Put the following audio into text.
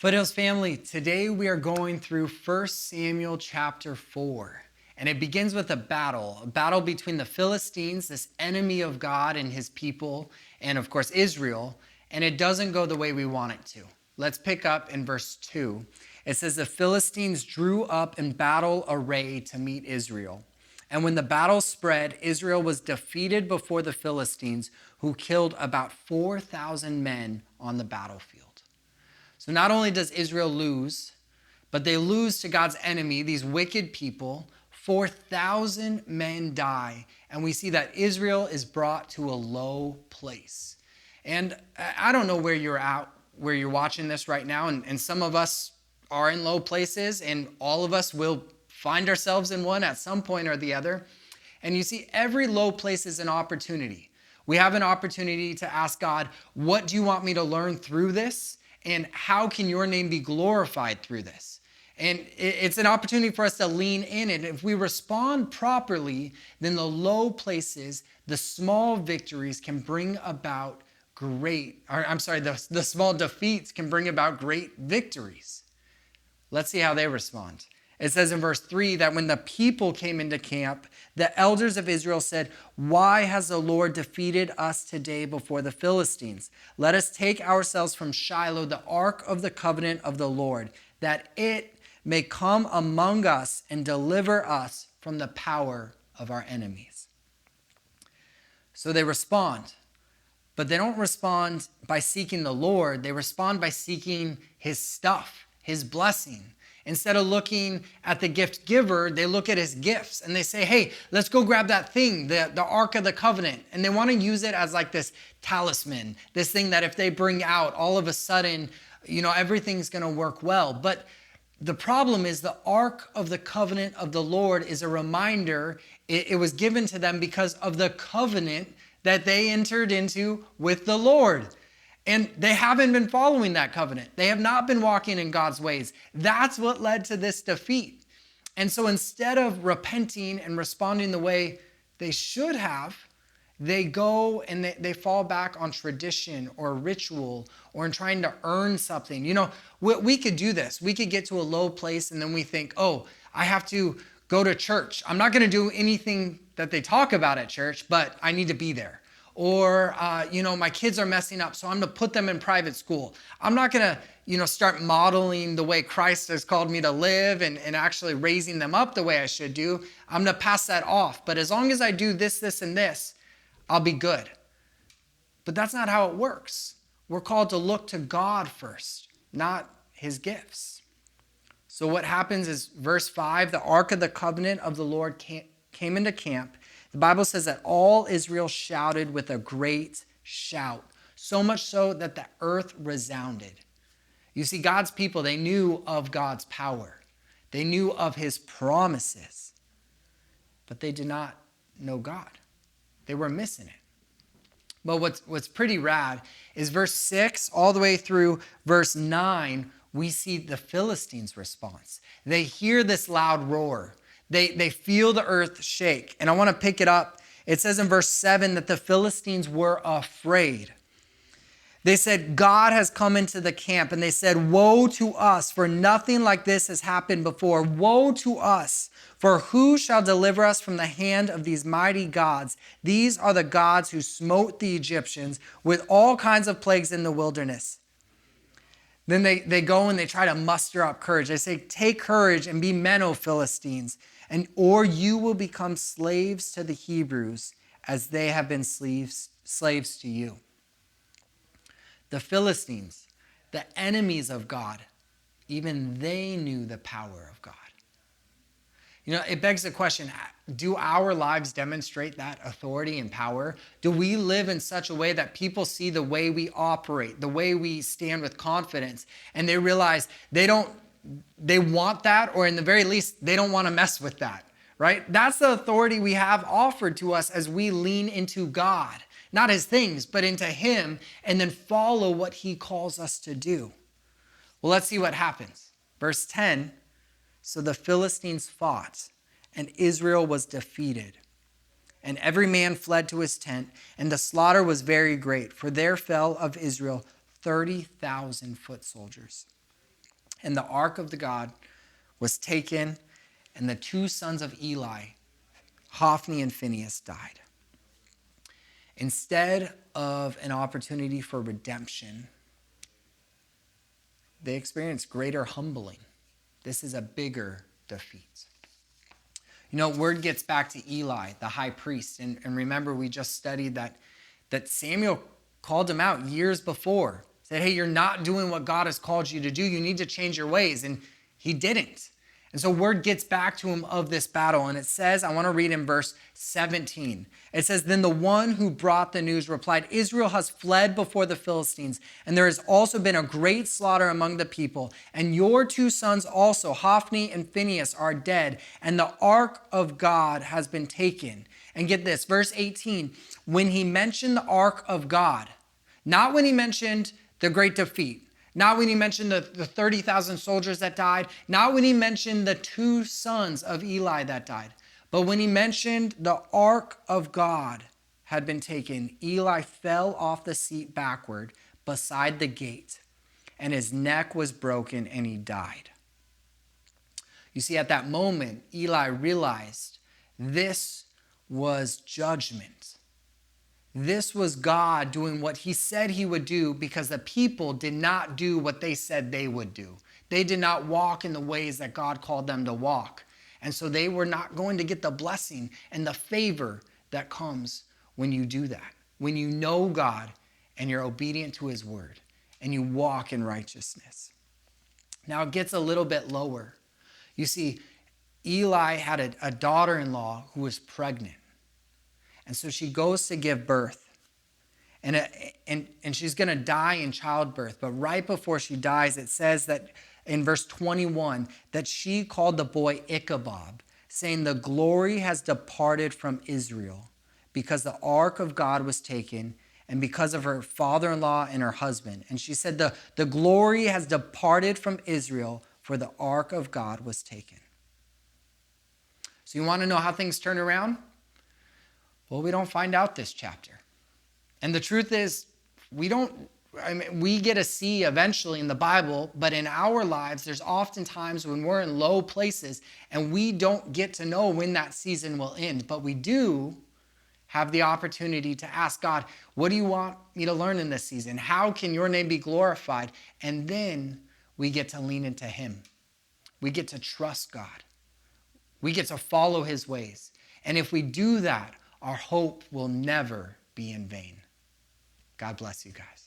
Foothills family, today we are going through 1 Samuel chapter 4. And it begins with a battle between the Philistines, this enemy of God and his people, and of course Israel. And it doesn't go the way we want it to. Let's pick up in verse 2. It says, the Philistines drew up in battle array to meet Israel. And when the battle spread, Israel was defeated before the Philistines, who killed about 4,000 men on the battlefield. So not only does Israel lose, but they lose to God's enemy, these wicked people. 4,000 men die, and we see that Israel is brought to a low place. And I don't know where you're at, where you're watching this right now, and some of us are in low places, and all of us will find ourselves in one at some point or the other. And you see, every low place is an opportunity. We have an opportunity to ask God, what do you want me to learn through this? And how can your name be glorified through this? And it's an opportunity for us to lean in. And if we respond properly, then the low places, the small victories can bring about the small defeats can bring about great victories. Let's see how they respond. It says in verse 3 that when the people came into camp, the elders of Israel said, "Why has the Lord defeated us today before the Philistines? Let us take ourselves from Shiloh, the ark of the covenant of the Lord, that it may come among us and deliver us from the power of our enemies." So they respond, but they don't respond by seeking the Lord. They respond by seeking his stuff, his blessing. Instead of looking at the gift giver, they look at his gifts and they say, hey, let's go grab that thing, the Ark of the Covenant. And they want to use it as like this talisman, this thing that if they bring out, all of a sudden, everything's going to work well. But the problem is the Ark of the Covenant of the Lord is a reminder. It was given to them because of the covenant that they entered into with the Lord. And they haven't been following that covenant. They have not been walking in God's ways. That's what led to this defeat. And so instead of repenting and responding the way they should have, they go and they fall back on tradition or ritual or in trying to earn something. We could do this. We could get to a low place and then we think, oh, I have to go to church. I'm not going to do anything that they talk about at church, but I need to be there. Or, my kids are messing up, so I'm going to put them in private school. I'm not going to, start modeling the way Christ has called me to live and actually raising them up the way I should do. I'm going to pass that off. But as long as I do this, this, and this, I'll be good. But that's not how it works. We're called to look to God first, not his gifts. So what happens is verse 5, the Ark of the Covenant of the Lord came into camp. The Bible says that all Israel shouted with a great shout, so much so that the earth resounded. You see, God's people, they knew of God's power. They knew of his promises, but they did not know God. They were missing it. But what's pretty rad is verse 6 all the way through verse 9, we see the Philistines' response. They hear this loud roar. They feel the earth shake. And I want to pick it up. It says in verse 7 that the Philistines were afraid. They said, God has come into the camp. And they said, woe to us, for nothing like this has happened before. Woe to us, for who shall deliver us from the hand of these mighty gods? These are the gods who smote the Egyptians with all kinds of plagues in the wilderness. Then they go and they try to muster up courage. They say, take courage and be men, O Philistines, or you will become slaves to the Hebrews as they have been slaves to you. The Philistines, the enemies of God, even they knew the power of God. It begs the question, do our lives demonstrate that authority and power? Do we live in such a way that people see the way we operate, the way we stand with confidence, and they realize they want that, or in the very least, they don't want to mess with that, right? That's the authority we have offered to us as we lean into God, not his things, but into him, and then follow what he calls us to do. Well, let's see what happens. Verse 10, so the Philistines fought, and Israel was defeated. And every man fled to his tent, and the slaughter was very great, for there fell of Israel 30,000 foot soldiers. And the ark of the God was taken, and the two sons of Eli, Hophni and Phinehas, died. Instead of an opportunity for redemption, they experienced greater humbling. This is a bigger defeat. You know, word gets back to Eli, the high priest. And remember, we just studied that Samuel called him out years before. Said, hey, you're not doing what God has called you to do. You need to change your ways. And he didn't. And so word gets back to him of this battle. And it says, I want to read in verse 17. It says, then the one who brought the news replied, Israel has fled before the Philistines, and there has also been a great slaughter among the people. And your two sons also, Hophni and Phinehas, are dead, and the ark of God has been taken. And get this, verse 18, when he mentioned the ark of God, not when he mentioned the great defeat, not when he mentioned the 30,000 soldiers that died, not when he mentioned the two sons of Eli that died, but when he mentioned the ark of God had been taken, Eli fell off the seat backward beside the gate, and his neck was broken, and he died. You see, at that moment, Eli realized this was judgment. This was God doing what he said he would do because the people did not do what they said they would do. They did not walk in the ways that God called them to walk. And so they were not going to get the blessing and the favor that comes when you do that. When you know God and you're obedient to his word and you walk in righteousness. Now it gets a little bit lower. You see, Eli had a daughter-in-law who was pregnant. And so she goes to give birth, and she's going to die in childbirth. But right before she dies, it says that in verse 21 that she called the boy Ichabod, saying, the glory has departed from Israel because the ark of God was taken and because of her father-in-law and her husband. And she said, the glory has departed from Israel for the ark of God was taken. So you want to know how things turn around? Well, we don't find out this chapter. And the truth is, we get to see eventually in the Bible, but in our lives, there's often times when we're in low places and we don't get to know when that season will end. But we do have the opportunity to ask God, what do you want me to learn in this season? How can your name be glorified? And then we get to lean into him. We get to trust God. We get to follow his ways. And if we do that, our hope will never be in vain. God bless you guys.